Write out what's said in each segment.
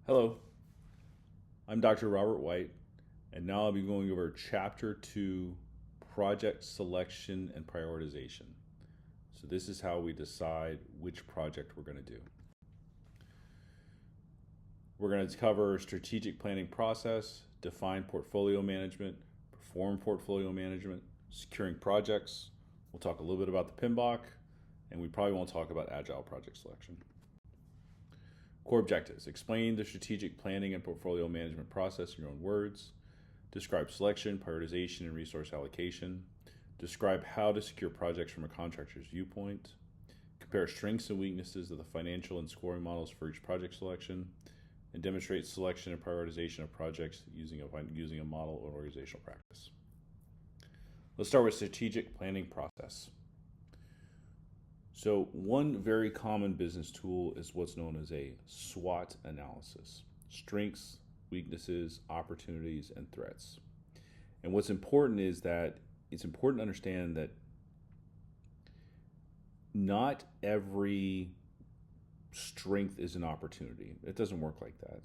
Hello, I'm Dr. Robert White, and now I'll be going over Chapter 2, Project Selection and Prioritization. So this is how we decide which project we're going to do. We're going to cover strategic planning process, define portfolio management, perform portfolio management, securing projects. We'll talk a little bit about the PMBOK, and we probably won't talk about agile project selection. Core objectives. Explain the strategic planning and portfolio management process in your own words. Describe selection, prioritization, and resource allocation. Describe how to secure projects from a contractor's viewpoint. Compare strengths and weaknesses of the financial and scoring models for each project selection. And demonstrate selection and prioritization of projects using a model or organizational practice. Let's start with strategic planning process. So one very common business tool is what's known as a SWOT analysis: strengths, weaknesses, opportunities, and threats. And what's important is that it's important to understand that not every strength is an opportunity. It doesn't work like that.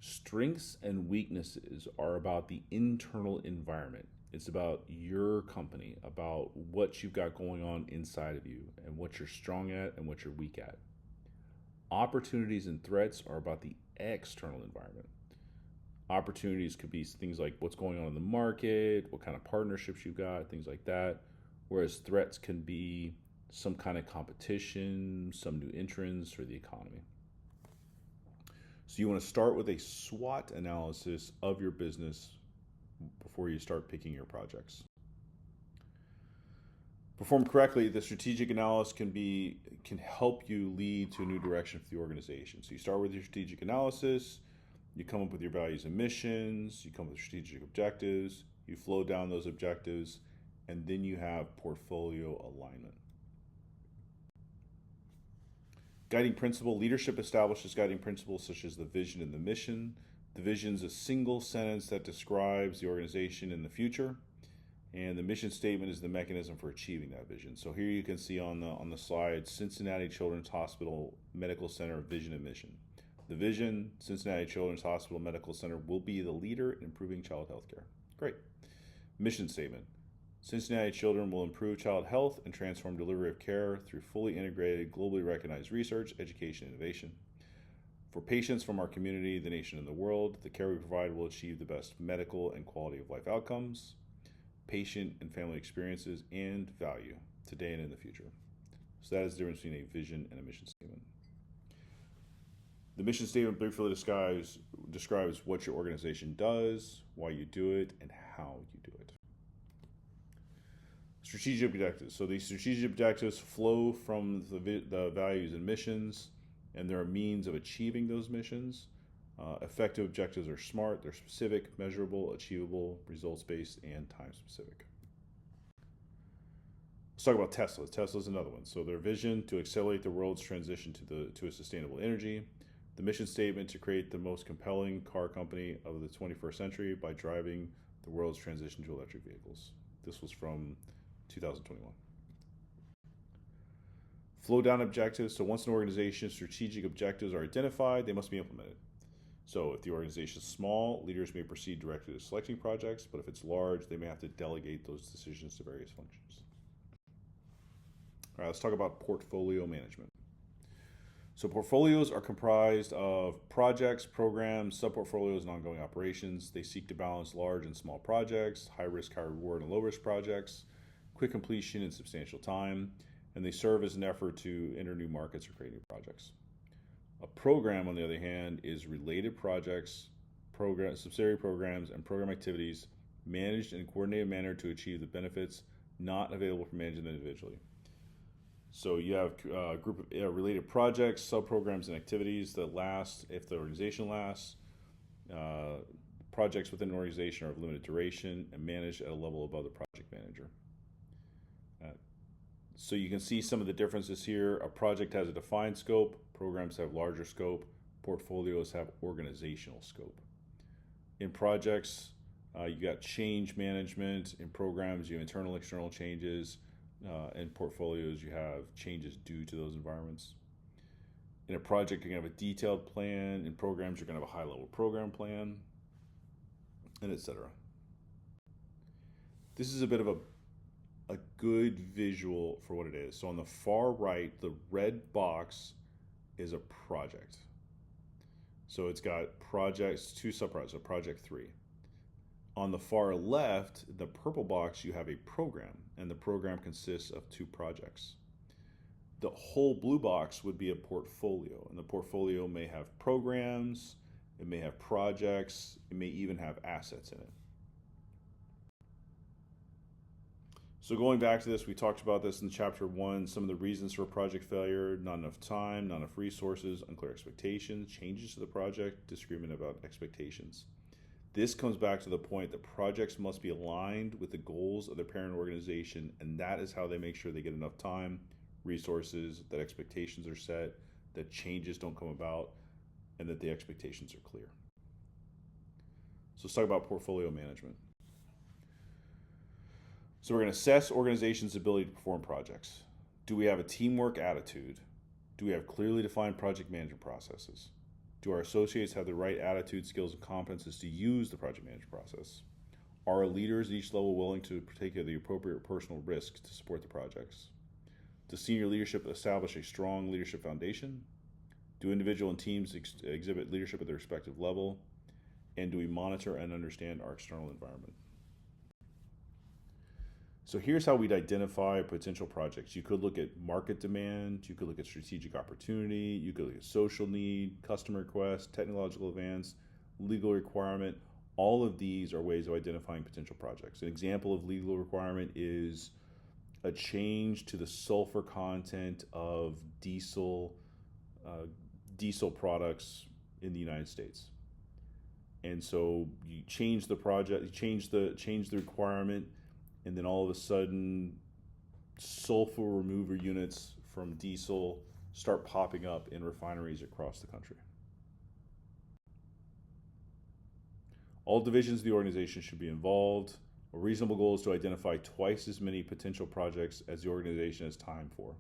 Strengths and weaknesses are about the internal environment. It's about your company, about what you've got going on inside of you and what you're strong at and what you're weak at. Opportunities and threats are about the external environment. Opportunities could be things like what's going on in the market, what kind of partnerships you've got, things like that. Whereas threats can be some kind of competition, some new entrants, or the economy. So you want to start with a SWOT analysis of your business before you start picking your projects. Performed correctly, the strategic analysis can help you lead to a new direction for the organization. So you start with your strategic analysis, you come up with your values and missions, you come up with strategic objectives, you flow down those objectives, and then you have portfolio alignment. Guiding principle. Leadership establishes guiding principles such as the vision and the mission. The vision is a single sentence that describes the organization in the future, and the mission statement is the mechanism for achieving that vision. So here you can see on the slide, Cincinnati Children's Hospital Medical Center vision and mission. The vision: Cincinnati Children's Hospital Medical Center will be the leader in improving child health care. Great. Mission statement: Cincinnati Children will improve child health and transform delivery of care through fully integrated, globally recognized research, education, and innovation. For patients from our community, the nation, and the world, the care we provide will achieve the best medical and quality of life outcomes, patient and family experiences, and value today and in the future. So that is the difference between a vision and a mission statement. The mission statement briefly describes what your organization does, why you do it, and how you do it. Strategic objectives. So these strategic objectives flow from the values and missions, and there are means of achieving those missions. Effective objectives are SMART. They're specific, measurable, achievable, results-based, and time-specific. Let's talk about Tesla. Tesla's another one. So their vision: to accelerate the world's transition to a sustainable energy. The mission statement: to create the most compelling car company of the 21st century by driving the world's transition to electric vehicles. This was from 2021. Flow down objectives. So once an organization's strategic objectives are identified, they must be implemented. So if the organization is small, leaders may proceed directly to selecting projects, but if it's large, they may have to delegate those decisions to various functions. All right, let's talk about portfolio management. So portfolios are comprised of projects, programs, sub-portfolios, and ongoing operations. They seek to balance large and small projects, high risk, high reward, and low risk projects, quick completion and substantial time, and they serve as an effort to enter new markets or create new projects. A program, on the other hand, is related projects, subsidiary programs, and program activities managed in a coordinated manner to achieve the benefits not available for managing them individually. So you have a group of related projects, sub-programs, and activities that last if the organization lasts. Projects within an organization are of limited duration and managed at a level above the project manager. So you can see some of the differences here. A project has a defined scope, programs have larger scope, portfolios have organizational scope. In projects, you got change management. In programs, you have internal, external changes. In portfolios, you have changes due to those environments. In a project, you're going to have a detailed plan. In programs, you're going to have a high-level program plan, and etc. This is a bit of a good visual for what it is. So on the far right, the red box is a project. So it's got projects, 2 subprojects, so project 3. On the far left, the purple box, you have a program, and the program consists of 2 projects. The whole blue box would be a portfolio, and the portfolio may have programs, it may have projects, it may even have assets in it. So going back to this, we talked about this in chapter 1, some of the reasons for project failure: not enough time, not enough resources, unclear expectations, changes to the project, disagreement about expectations. This comes back to the point that projects must be aligned with the goals of their parent organization, and that is how they make sure they get enough time, resources, that expectations are set, that changes don't come about, and that the expectations are clear. So let's talk about portfolio management. So we're going to assess organizations' ability to perform projects. Do we have a teamwork attitude? Do we have clearly defined project management processes? Do our associates have the right attitude, skills, and competences to use the project management process? Are our leaders at each level willing to take the appropriate personal risks to support the projects? Does senior leadership establish a strong leadership foundation? Do individual and teams exhibit leadership at their respective level? And do we monitor and understand our external environment? So here's how we'd identify potential projects. You could look at market demand, you could look at strategic opportunity, you could look at social need, customer request, technological advance, legal requirement. All of these are ways of identifying potential projects. An example of legal requirement is a change to the sulfur content of diesel products in the United States. And so you change the project, you change the requirement, and then all of a sudden sulfur remover units from diesel start popping up in refineries across the country. All divisions of the organization should be involved. A reasonable goal is to identify twice as many potential projects as the organization has time for.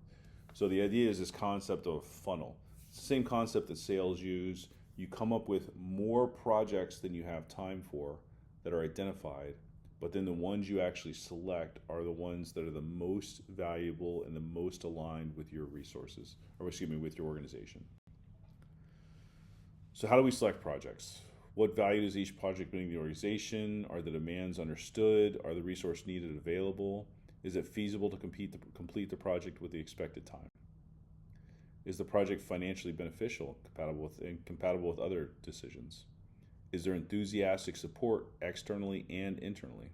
So the idea is this concept of funnel. It's the same concept that sales use. You come up with more projects than you have time for that are identified, but then the ones you actually select are the ones that are the most valuable and the most aligned with your resources, or with your organization. So how do we select projects? What value does each project bring to the organization? Are the demands understood? Are the resources needed available? Is it feasible to complete the project with the expected time? Is the project financially beneficial, compatible with other decisions? Is there enthusiastic support externally and internally?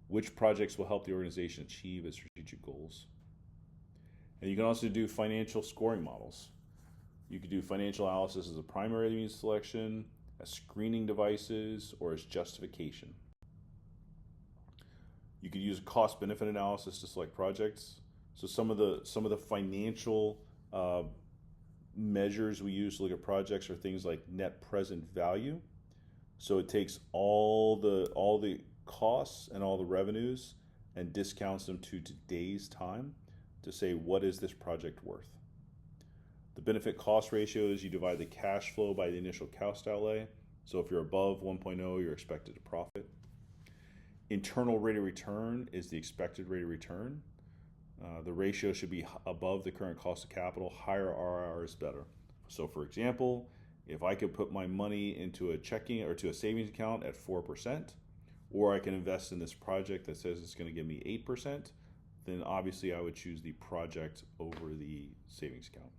Which projects will help the organization achieve its strategic goals? And you can also do financial scoring models. You could do financial analysis as a primary means selection, as screening devices, or as justification. You could use cost-benefit analysis to select projects. So some of the financial measures we use to look at projects are things like net present value. So it takes all the costs and all the revenues and discounts them to today's time to say, what is this project worth? The benefit cost ratio is you divide the cash flow by the initial cost outlay. So if you're above 1.0, you're expected to profit. Internal rate of return is the expected rate of return. The ratio should be above the current cost of capital. Higher ROI is better. So for example, if I could put my money into a checking or to a savings account at 4%, or I can invest in this project that says it's going to give me 8%, then obviously I would choose the project over the savings account.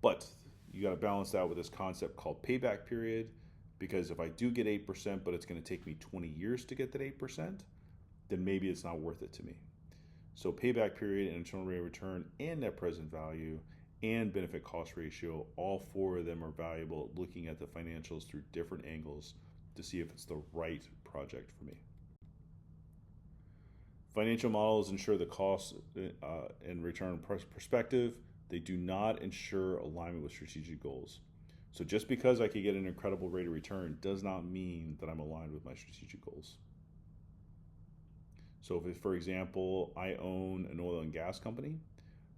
But you got to balance that with this concept called payback period, because if I do get 8%, but it's going to take me 20 years to get that 8%, then maybe it's not worth it to me. So payback period and internal rate of return and net present value and benefit cost ratio, all 4 of them are valuable at looking at the financials through different angles to see if it's the right project for me. Financial models ensure the cost and return perspective. They do not ensure alignment with strategic goals. So just because I could get an incredible rate of return does not mean that I'm aligned with my strategic goals. So if, for example, I own an oil and gas company,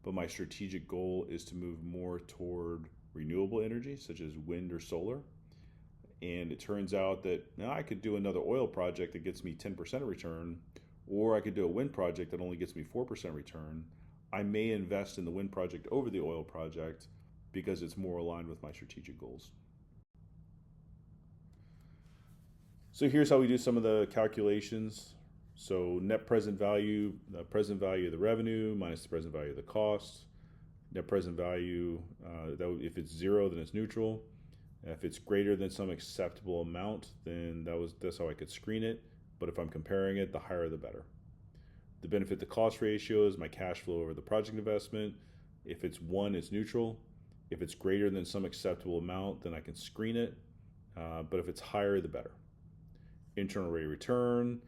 but my strategic goal is to move more toward renewable energy, such as wind or solar. And it turns out that now I could do another oil project that gets me 10% return, or I could do a wind project that only gets me 4% return. I may invest in the wind project over the oil project because it's more aligned with my strategic goals. So here's how we do some of the calculations. So net present value, the present value of the revenue minus the present value of the cost. Net present value, if it's zero, then it's neutral. If it's greater than some acceptable amount, then that's how I could screen it. But if I'm comparing it, the higher the better. The benefit to cost ratio is my cash flow over the project investment. If it's 1, it's neutral. If it's greater than some acceptable amount, then I can screen it. But if it's higher, the better. Internal rate of return.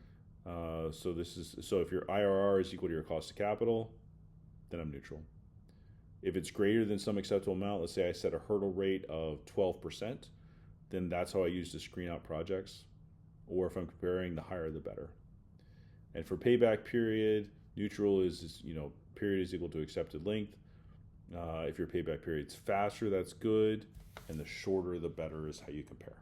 So if your IRR is equal to your cost of capital, then I'm neutral. If it's greater than some acceptable amount, let's say I set a hurdle rate of 12%, then that's how I use to screen out projects. Or if I'm comparing, the higher the better. And for payback period, neutral is period is equal to accepted length. If your payback period's faster, that's good, and the shorter the better is how you compare.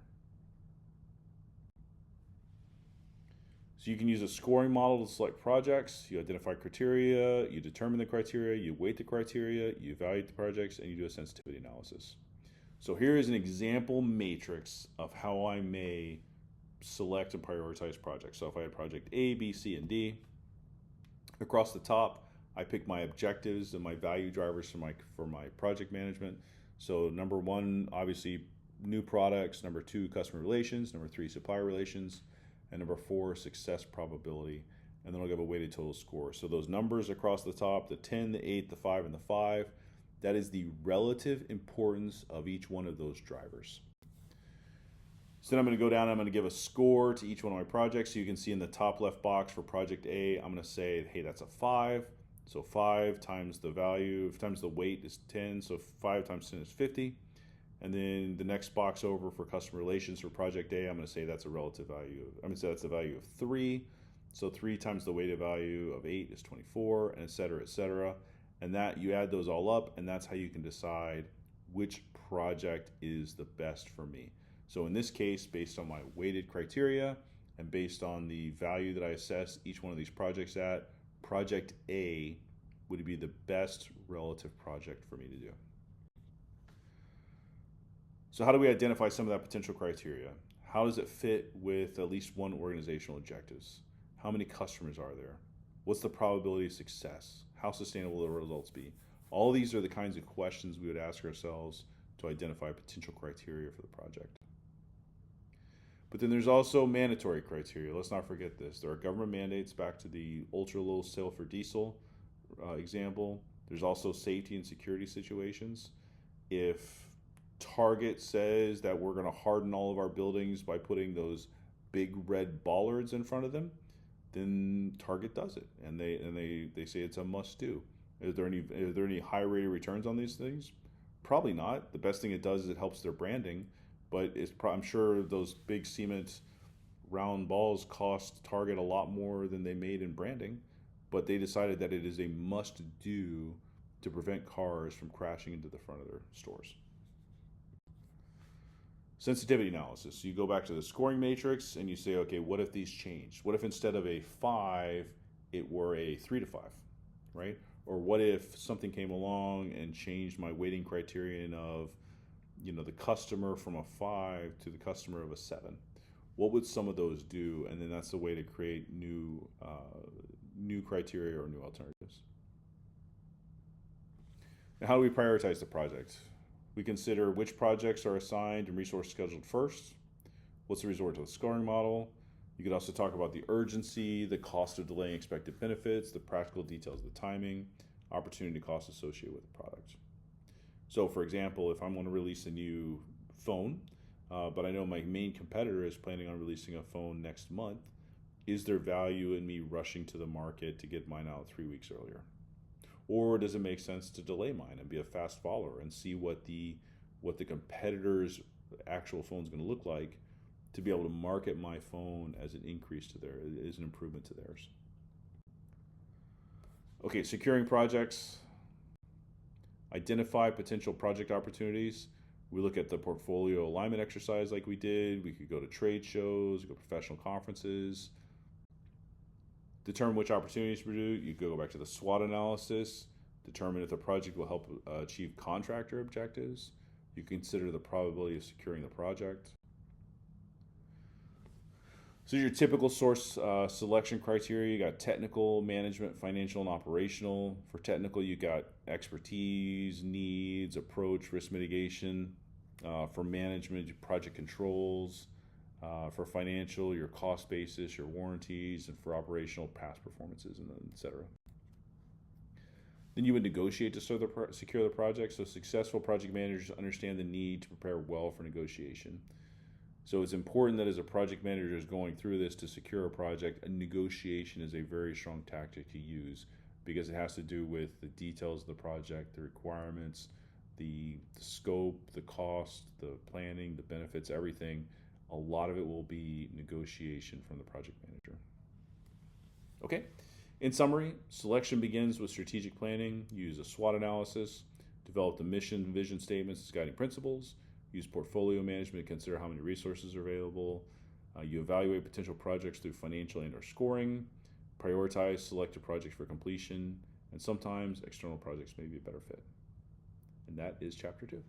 So you can use a scoring model to select projects. You identify criteria, you determine the criteria, you weight the criteria, you evaluate the projects, and you do a sensitivity analysis. So here is an example matrix of how I may select and prioritize projects. So if I had project A, B, C, and D, across the top, I pick my objectives and my value drivers for my project management. So number 1, obviously, new products. Number 2, customer relations. Number 3, supplier relations. And number 4, success probability. And then I'll give a weighted total score. So those numbers across the top, the 10, the 8, the 5, and the 5, that is the relative importance of each one of those drivers. So then I'm going to go down and I'm going to give a score to each one of my projects. So you can see in the top left box for project A, I'm going to say, hey, that's a 5. So 5 times the value, times the weight is 10. So 5 times 10 is 50. And then the next box over for customer relations for project A, I'm going to say that's a relative value. I'm going to say that's the value of 3. So 3 times the weighted value of 8 is 24, and et cetera, et cetera. And that you add those all up, and that's how you can decide which project is the best for me. So in this case, based on my weighted criteria and based on the value that I assess each one of these projects at, project A would be the best relative project for me to do. So how do we identify some of that potential criteria? How does it fit with at least one organizational objectives? How many customers are there? What's the probability of success? How sustainable will the results be? All these are the kinds of questions we would ask ourselves to identify potential criteria for the project. But then there's also mandatory criteria. Let's not forget this. There are government mandates, back to the ultra low sulfur diesel example. There's also safety and security situations. If Target says that we're going to harden all of our buildings by putting those big red bollards in front of them, then Target does it, and they say it's a must do. Are there any high rate of returns on these things? Probably not. The best thing it does is it helps their branding, but I'm sure those big cement round balls cost Target a lot more than they made in branding, but they decided that it is a must do to prevent cars from crashing into the front of their stores. Sensitivity analysis. So you go back to the scoring matrix and you say, okay, what if these changed? What if instead of a 5, it were a 3 to 5, right? Or what if something came along and changed my weighting criterion of, the customer from a 5 to the customer of a 7? What would some of those do? And then that's the way to create new criteria or new alternatives. Now, how do we prioritize the project? We consider which projects are assigned and resource scheduled first. What's the result of the scoring model? You could also talk about the urgency, the cost of delaying expected benefits, the practical details of the timing, opportunity costs associated with the product. So for example, if I'm going to release a new phone, but I know my main competitor is planning on releasing a phone next month, is there value in me rushing to the market to get mine out 3 weeks earlier? Or does it make sense to delay mine and be a fast follower and see what the competitor's actual phone is going to look like to be able to market my phone as an increase to as an improvement to theirs? Okay, securing projects. Identify potential project opportunities. We look at the portfolio alignment exercise like we did. We could go to trade shows, go to professional conferences. Determine which opportunities to pursue. You go back to the SWOT analysis. Determine if the project will help achieve contractor objectives. You consider the probability of securing the project. So your typical source selection criteria, you got technical, management, financial, and operational. For technical, you got expertise, needs, approach, risk mitigation. For management, project controls. For financial, your cost basis, your warranties, and for operational, past performances, and etc. Then you would negotiate to secure the project. So successful project managers understand the need to prepare well for negotiation. So it's important that as a project manager is going through this to secure a project, a negotiation is a very strong tactic to use because it has to do with the details of the project, the requirements, the scope, the cost, the planning, the benefits, everything. A lot of it will be negotiation from the project manager. Okay, in summary, selection begins with strategic planning. Use a SWOT analysis, develop the mission and vision statements as guiding principles. Use portfolio management to consider how many resources are available. You evaluate potential projects through financial and/or scoring. Prioritize selected projects for completion. And sometimes external projects may be a better fit. And that is Chapter 2.